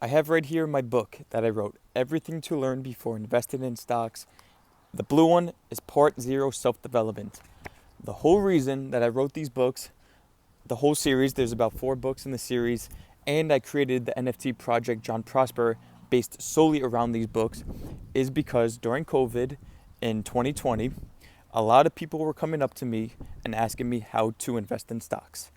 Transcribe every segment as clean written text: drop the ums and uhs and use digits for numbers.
I have right here my book that I wrote, Everything to Learn Before Investing in Stocks. The blue one is Part 0 Self-Development. The whole reason that I wrote these books, the whole series, there's about 4 books in the series, and I created the NFT project JonProsper based solely around these books, is because during COVID in 2020, a lot of people were coming up to me and asking me how to invest in stocks.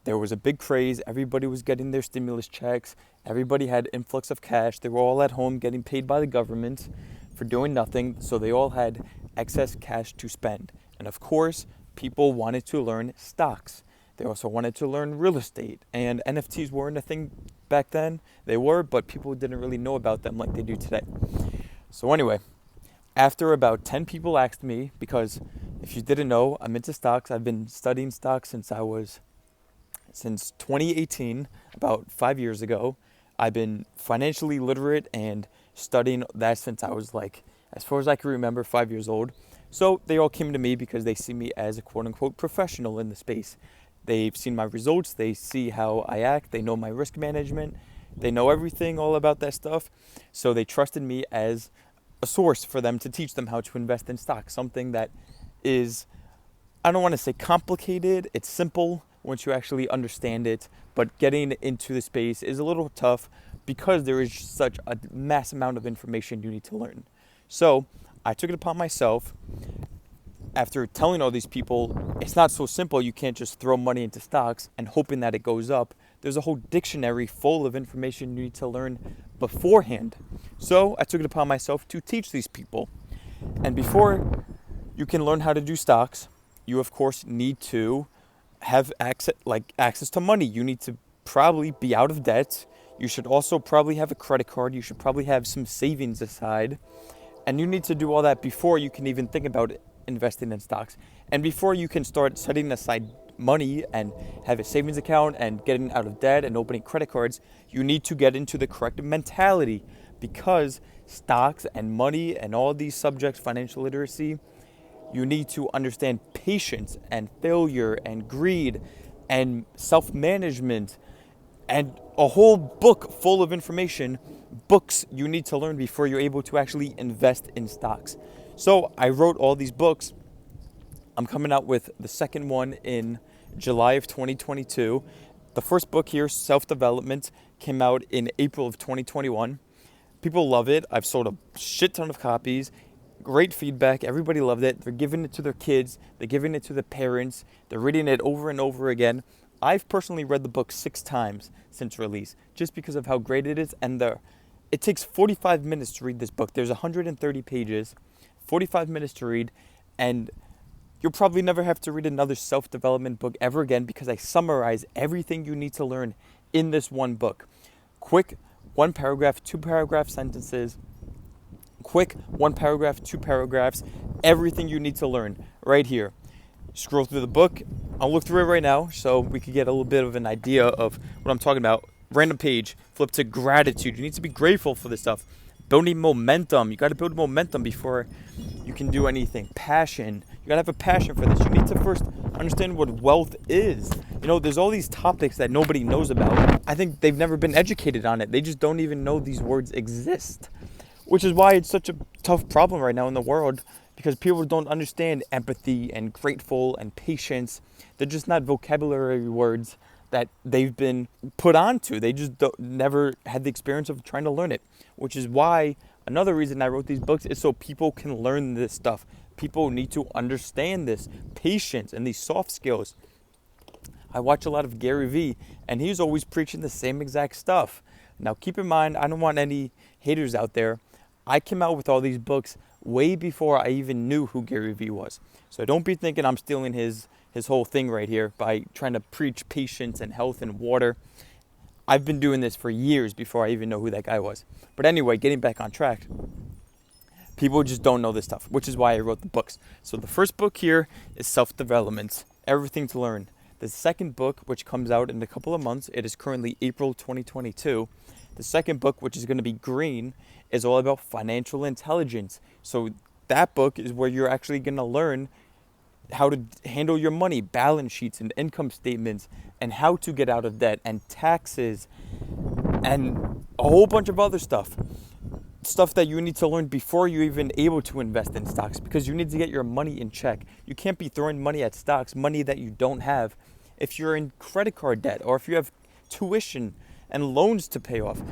There was a big craze. Everybody was getting their stimulus checks. Everybody had influx of cash. They were all at home getting paid by the government for doing nothing. So they all had excess cash to spend. And of course, people wanted to learn stocks. They also wanted to learn real estate. And NFTs weren't a thing back then. They were, but people didn't really know about them like they do today. So anyway, after about 10 people asked me, because if you didn't know, I'm into stocks. I've been studying stocks since 2018, about 5 years ago. I've been financially literate and studying that since I was as far as I can remember, 5 years old. So they all came to me because they see me as a quote unquote professional in the space. They've seen my results. They see how I act. They know my risk management. They know everything all about that stuff. So they trusted me as a source for them to teach them how to invest in stocks. Something that is, I don't want to say complicated. It's simple once you actually understand it, but getting into the space is a little tough because there is such a mass amount of information you need to learn. So I took it upon myself, after telling all these people, it's not so simple. You can't just throw money into stocks and hoping that it goes up. There's a whole dictionary full of information you need to learn beforehand. So I took it upon myself to teach these people. And before you can learn how to do stocks, you of course need to have access to money. You need to probably be out of debt. You should also probably have a credit card. You should probably have some savings aside. And you need to do all that before you can even think about investing in stocks. And before you can start setting aside money and have a savings account and getting out of debt and opening credit cards, you need to get into the correct mentality, because stocks and money and all these subjects, financial literacy, you need to understand patience and failure and greed and self-management and a whole book full of information, books you need to learn before you're able to actually invest in stocks. So I wrote all these books. I'm coming out with the second one in July of 2022. The first book here, Self-Development, came out in April of 2021. People love it. I've sold a shit ton of copies. Great feedback. Everybody loved it. They're giving it to their kids. They're giving it to the parents. They're reading it over and over again. I've personally read the book 6 times since release, just because of how great it is. And it takes 45 minutes to read this book. There's 130 pages, 45 minutes to read, and you'll probably never have to read another self-development book ever again, because I summarize everything you need to learn in this one book. Quick 1 paragraph, 2 paragraph sentences. Quick 1 paragraph, 2 paragraphs, everything you need to learn right here. Scroll through the book. I'll look through it right now so we could get a little bit of an idea of what I'm talking about. Random page, flip to gratitude. You need to be grateful for this stuff. Building momentum. You got to build momentum before you can do anything. Passion. You got to have a passion for this. You need to first understand what wealth is. There's all these topics that nobody knows about. I think they've never been educated on it. They just don't even know these words exist. Which is why it's such a tough problem right now in the world, because people don't understand empathy and grateful and patience. They're just not vocabulary words that they've been put onto. They just never had the experience of trying to learn it, which is why another reason I wrote these books is so people can learn this stuff. People need to understand this patience and these soft skills. I watch a lot of Gary Vee, and he's always preaching the same exact stuff. Now, keep in mind, I don't want any haters out there. I came out with all these books way before I even knew who Gary Vee was. So don't be thinking I'm stealing his whole thing right here by trying to preach patience and health and water. I've been doing this for years before I even know who that guy was. But anyway, getting back on track, people just don't know this stuff, which is why I wrote the books. So the first book here is Self-Development, Everything to Learn. The second book, which comes out in a couple of months, it is currently April 2022. The second book, which is going to be green, is all about financial intelligence. So that book is where you're actually going to learn how to handle your money, balance sheets and income statements, and how to get out of debt and taxes, and a whole bunch of other stuff that you need to learn before you're even able to invest in stocks, because you need to get your money in check. You can't be throwing money at stocks, money that you don't have, if you're in credit card debt or if you have tuition and loans to pay off.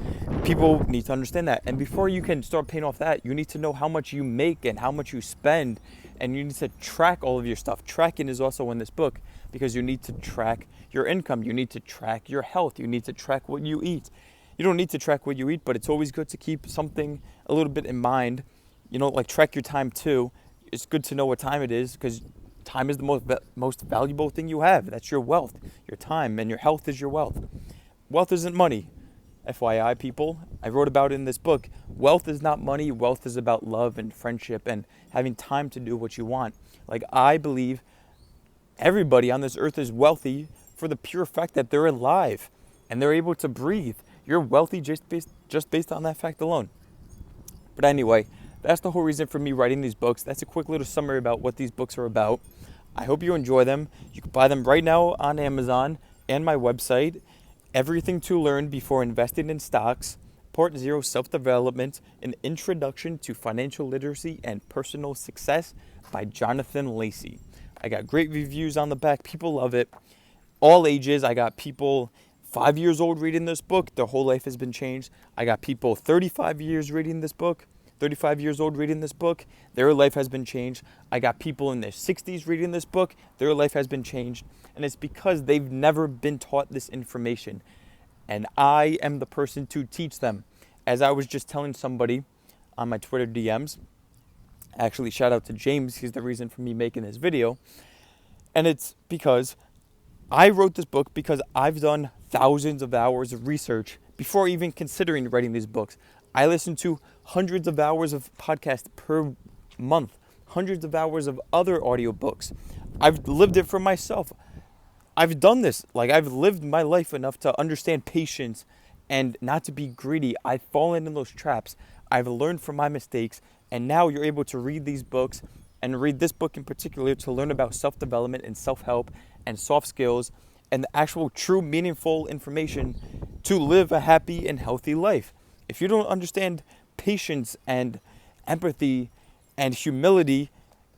People need to understand that. And before you can start paying off that, you need to know how much you make and how much you spend, and you need to track all of your stuff. Tracking is also in this book, because you need to track your income, you need to track your health, you need to track what you eat. You don't need to track what you eat, but it's always good to keep something a little bit in mind. Like track your time too. It's good to know what time it is, because time is the most valuable thing you have. That's your wealth, your time, and your health is your wealth. Wealth isn't money. FYI, people, I wrote about it in this book. Wealth is not money. Wealth is about love and friendship and having time to do what you want. Like, I believe everybody on this earth is wealthy for the pure fact that they're alive and they're able to breathe. You're wealthy just based on that fact alone. But anyway, that's the whole reason for me writing these books. That's a quick little summary about what these books are about. I hope you enjoy them. You can buy them right now on Amazon and my website. Everything to Learn Before Investing in Stocks, Part 0, Self-Development, An Introduction to Financial Literacy and Personal Success by Jonathan Lacey. I got great reviews on the back. People love it. All ages. I got people 5 years old reading this book. Their whole life has been changed. I got people 35 years reading this book. 35 years old reading this book. Their life has been changed. I got people in their 60s reading this book. Their life has been changed. And it's because they've never been taught this information. And I am the person to teach them. As I was just telling somebody on my Twitter DMs, actually shout out to James, he's the reason for me making this video. And it's because I wrote this book because I've done thousands of hours of research before even considering writing these books. I listen to hundreds of hours of podcasts per month, hundreds of hours of other audiobooks. I've lived it for myself. I've done this. I've lived my life enough to understand patience and not to be greedy. I've fallen in those traps. I've learned from my mistakes, and now you're able to read these books and read this book in particular to learn about self-development and self-help and soft skills and the actual true meaningful information to live a happy and healthy life. If you don't understand patience and empathy and humility,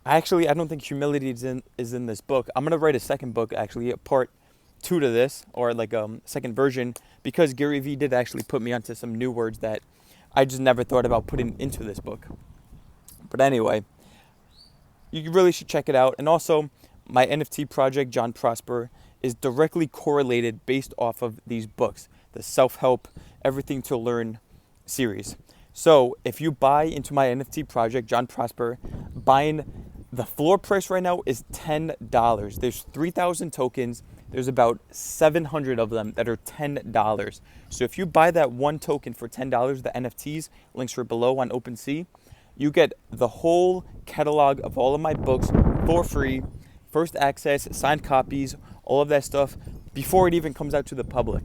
I don't think humility is in this book. I'm going to write a second book, actually, a part 2 to this, or second version, because Gary Vee did actually put me onto some new words that I just never thought about putting into this book. But anyway, you really should check it out. And also, my NFT project, JonProsper, is directly correlated based off of these books, the self-help, everything to learn series. So if you buy into my NFT project, JonProsper, buying the floor price right now is $10. There's 3,000 tokens. There's about 700 of them that are $10. So if you buy that one token for $10, the NFTs, links are below on OpenSea, you get the whole catalog of all of my books for free, first access, signed copies, all of that stuff before it even comes out to the public.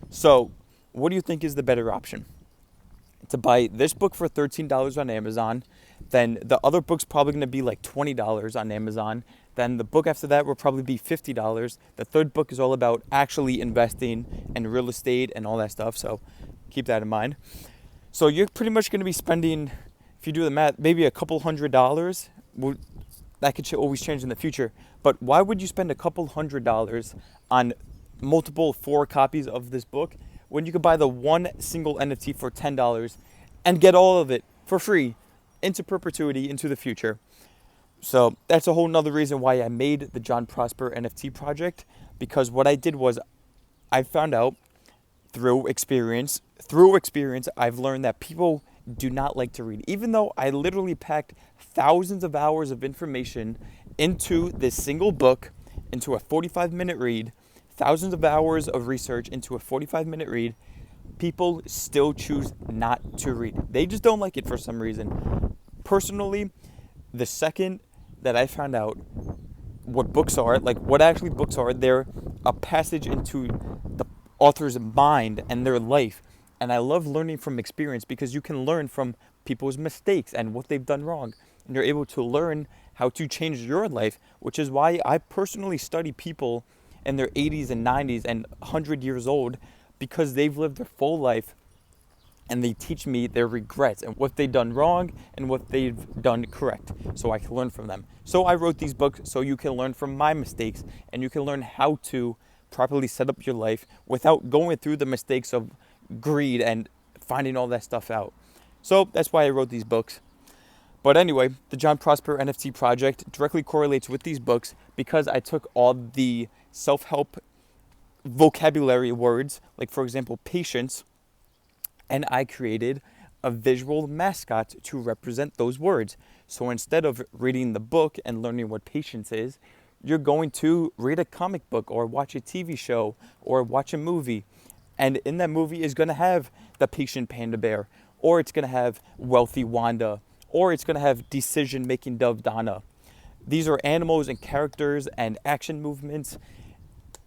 So what do you think is the better option? To buy this book for $13 on Amazon, then the other book's probably going to be like $20 on Amazon. Then the book after that will probably be $50. The third book is all about actually investing and real estate and all that stuff. So keep that in mind. So you're pretty much going to be spending, if you do the math, maybe a couple $100. That could always change in the future. But why would you spend a couple $100 on multiple 4 copies of this book when you could buy the one single NFT for $10 and get all of it for free into perpetuity, into the future? So that's a whole nother reason why I made the JonProsper NFT project, because what I did was I found out through experience, I've learned that people do not like to read. Even though I literally packed thousands of hours of information into this single book, into a 45-minute read, thousands of hours of research into a 45-minute read, people still choose not to read. They just don't like it for some reason. Personally, the second that I found out what books are, what actually books are, they're a passage into the author's mind and their life. And I love learning from experience because you can learn from people's mistakes and what they've done wrong. And you're able to learn how to change your life, which is why I personally study people in their 80s and 90s and 100 years old, because they've lived their full life, and they teach me their regrets and what they've done wrong and what they've done correct, so I can learn from them. So I wrote these books so you can learn from my mistakes, and you can learn how to properly set up your life without going through the mistakes of greed and finding all that stuff out. So that's why I wrote these books. But anyway, the JonProsper NFT project directly correlates with these books because I took all the self-help vocabulary words, like for example, patience, and I created a visual mascot to represent those words. So instead of reading the book and learning what patience is, you're going to read a comic book or watch a TV show or watch a movie. And in that movie is going to have the patient panda bear, or it's going to have wealthy Wanda, or it's going to have decision-making Dove Donna. These are animals and characters and action movements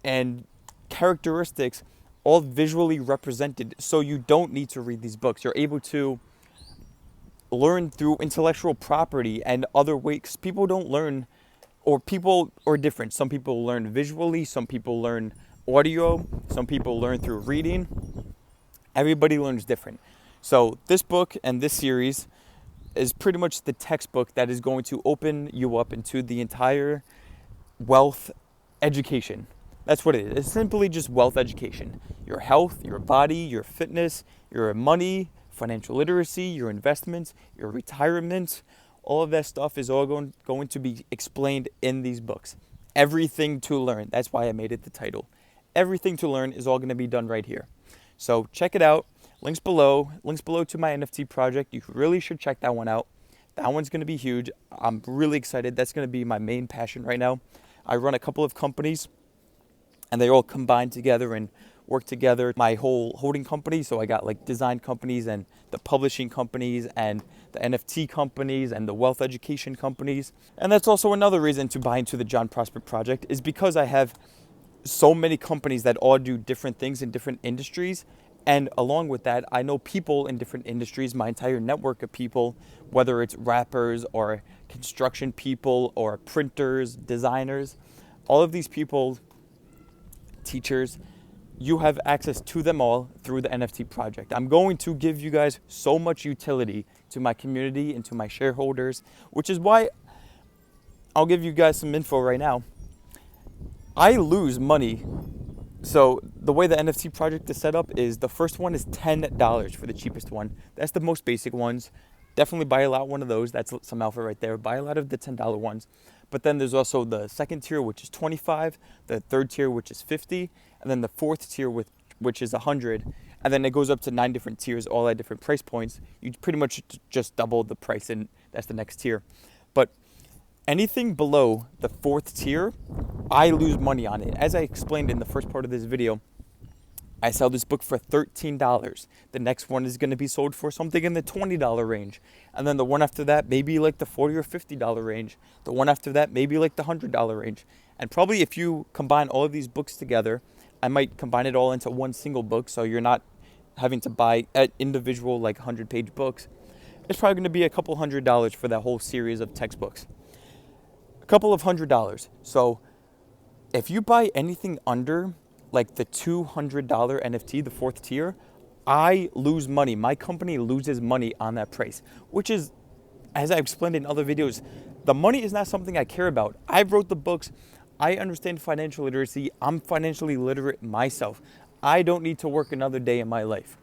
and characteristics all visually represented, so you don't need to read these books. You're able to learn through intellectual property and other ways. People don't learn, or people are different. Some people learn visually, some people learn audio, some people learn through reading. Everybody learns different. So this book and this series is pretty much the textbook that is going to open you up into the entire wealth education. That's what it is. It's simply just wealth education. Your health, your body, your fitness, your money, financial literacy, your investments, your retirement, all of that stuff is all going to be explained in these books. Everything to learn. That's why I made it the title. Everything to learn is all going to be done right here. So check it out. Links below to my NFT project. You really should check that one out. That one's going to be huge. I'm really excited. That's going to be my main passion right now. I run a couple of companies, and they all combine together and work together. My whole holding company, so I got like design companies and the publishing companies and the NFT companies and the wealth education companies. And that's also another reason to buy into the JonProsper project, is because I have so many companies that all do different things in different industries. And along with that, I know people in different industries, my entire network of people, whether it's rappers or construction people or printers, designers, all of these people, teachers, you have access to them all through the NFT project. I'm going to give you guys so much utility to my community and to my shareholders, which is why I'll give you guys some info right now. I lose money. So the way the NFT project is set up is the first one is $10 for the cheapest one. That's the most basic ones. Definitely buy a lot one of those. That's some alpha right there. Buy a lot of the $10 ones. But then there's also the second tier, which is 25, the third tier, which is 50, and then the fourth tier, which is 100. And then it goes up to 9 different tiers, all at different price points. You pretty much just double the price, and that's the next tier. But anything below the fourth tier, I lose money on it. As I explained in the first part of this video, I sell this book for $13. The next one is going to be sold for something in the $20 range. And then the one after that, maybe like the $40 or $50 range. The one after that, maybe like the $100 range. And probably if you combine all of these books together, I might combine it all into one single book, so you're not having to buy individual like 100-page books. It's probably going to be a couple $100 for that whole series of textbooks. A couple of $100. So if you buy anything under like the $200 NFT, the fourth tier, I lose money. My company loses money on that price, which is, as I explained in other videos, the money is not something I care about. I wrote the books. I understand financial literacy. I'm financially literate myself. I don't need to work another day in my life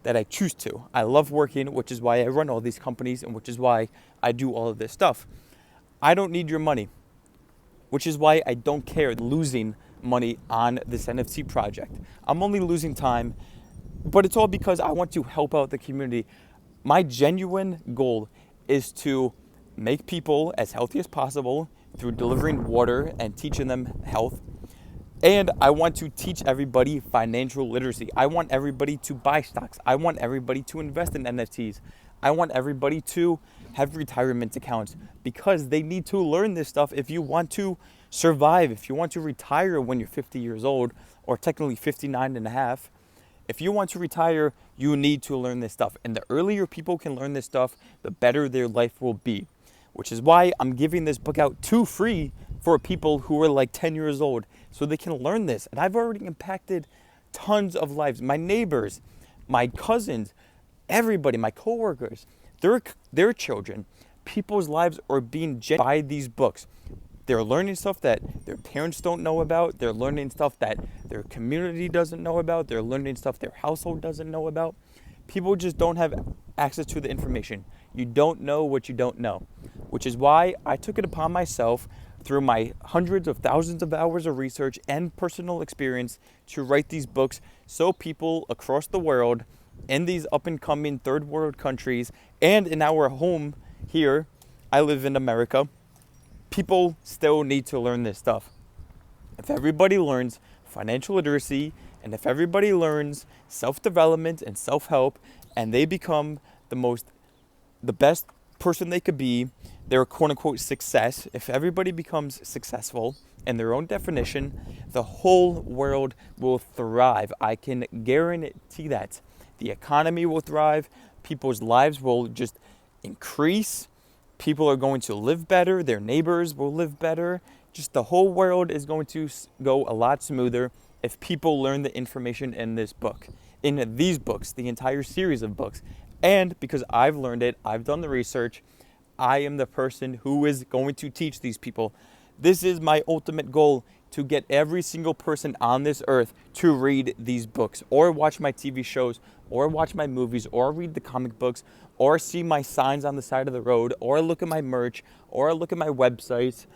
that I choose to. I love working, which is why I run all these companies and which is why I do all of this stuff. I don't need your money, which is why I don't care losing money on this NFT project. I'm only losing time, but it's all because I want to help out the community. My genuine goal is to make people as healthy as possible through delivering water and teaching them health. And I want to teach everybody financial literacy. I want everybody to buy stocks. I want everybody to invest in NFTs. I want everybody to have retirement accounts, because they need to learn this stuff if you want to survive, if you want to retire when you're 50 years old, or technically 59 and a half. If you want to retire, you need to learn this stuff. And the earlier people can learn this stuff, the better their life will be. Which is why I'm giving this book out free for people who are like 10 years old, so they can learn this. And I've already impacted tons of lives. My neighbors, my cousins, everybody, my coworkers, their children, people's lives are being changed by these books. They're learning stuff that their parents don't know about. They're learning stuff that their community doesn't know about. They're learning stuff their household doesn't know about. People just don't have access to the information. You don't know what you don't know, which is why I took it upon myself through my hundreds of thousands of hours of research and personal experience to write these books so people across the world in these up and coming third world countries and in our home here, I live in America, people still need to learn this stuff. If everybody learns financial literacy and if everybody learns self-development and self-help and they become the best person they could be, their quote-unquote success, if everybody becomes successful in their own definition, the whole world will thrive. I can guarantee that. The economy will thrive. People's lives will just increase. People are going to live better. Their neighbors will live better. Just the whole world is going to go a lot smoother if people learn the information in this book, in these books, the entire series of books. And because I've learned it, I've done the research, I am the person who is going to teach these people. This is my ultimate goal, to get every single person on this earth to read these books or watch my TV shows or watch my movies or read the comic books or see my signs on the side of the road or look at my merch or look at my websites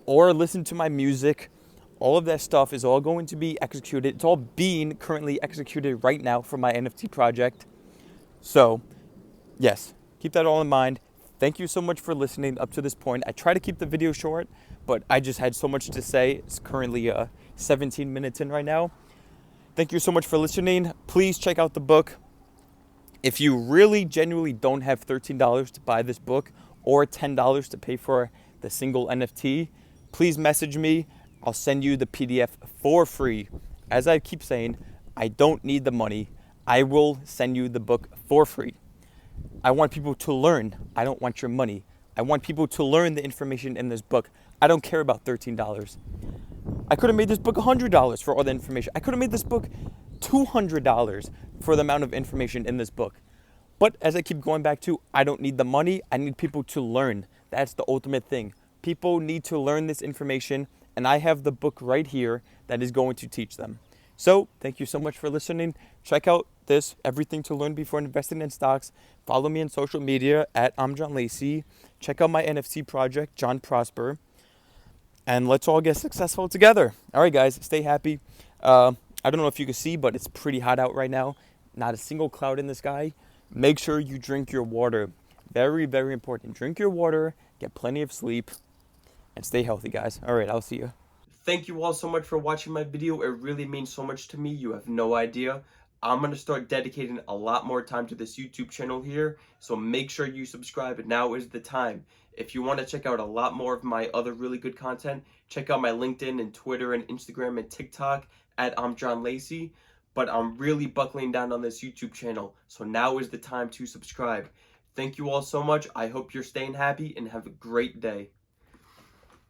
or listen to my music. All of that stuff is all going to be executed. It's all being currently executed right now for my NFT project. So, yes, keep that all in mind. Thank you so much for listening up to this point. I try to keep the video short, but I just had so much to say. It's currently 17 minutes in right now. Thank you so much for listening. Please check out the book. If you really genuinely don't have $13 to buy this book or $10 to pay for the single NFT, please message me. I'll send you the PDF for free. As I keep saying, I don't need the money. I will send you the book for free. I want people to learn. I don't want your money. I want people to learn the information in this book. I don't care about $13. I could have made this book $100 for all the information. I could have made this book $200 for the amount of information in this book. But as I keep going back to, I don't need the money. I need people to learn. That's the ultimate thing. People need to learn this information, and I have the book right here that is going to teach them. So thank you so much for listening. Check out this, Everything to Learn Before Investing in Stocks. Follow me on social media at I'm John Lacey. Check out my NFT project, JonProsper. And let's all get successful together. All right, guys, stay happy. I don't know if you can see, but it's pretty hot out right now. Not a single cloud in the sky. Make sure you drink your water. Very, very important. Drink your water, get plenty of sleep, and stay healthy, guys. All right, I'll see you. Thank you all so much for watching my video. It really means so much to me. You have no idea. I'm going to start dedicating a lot more time to this YouTube channel here. So make sure you subscribe. Now is the time. If you want to check out a lot more of my other really good content, check out my LinkedIn and Twitter and Instagram and TikTok at I'm John Lacey. But I'm really buckling down on this YouTube channel. So now is the time to subscribe. Thank you all so much. I hope you're staying happy and have a great day.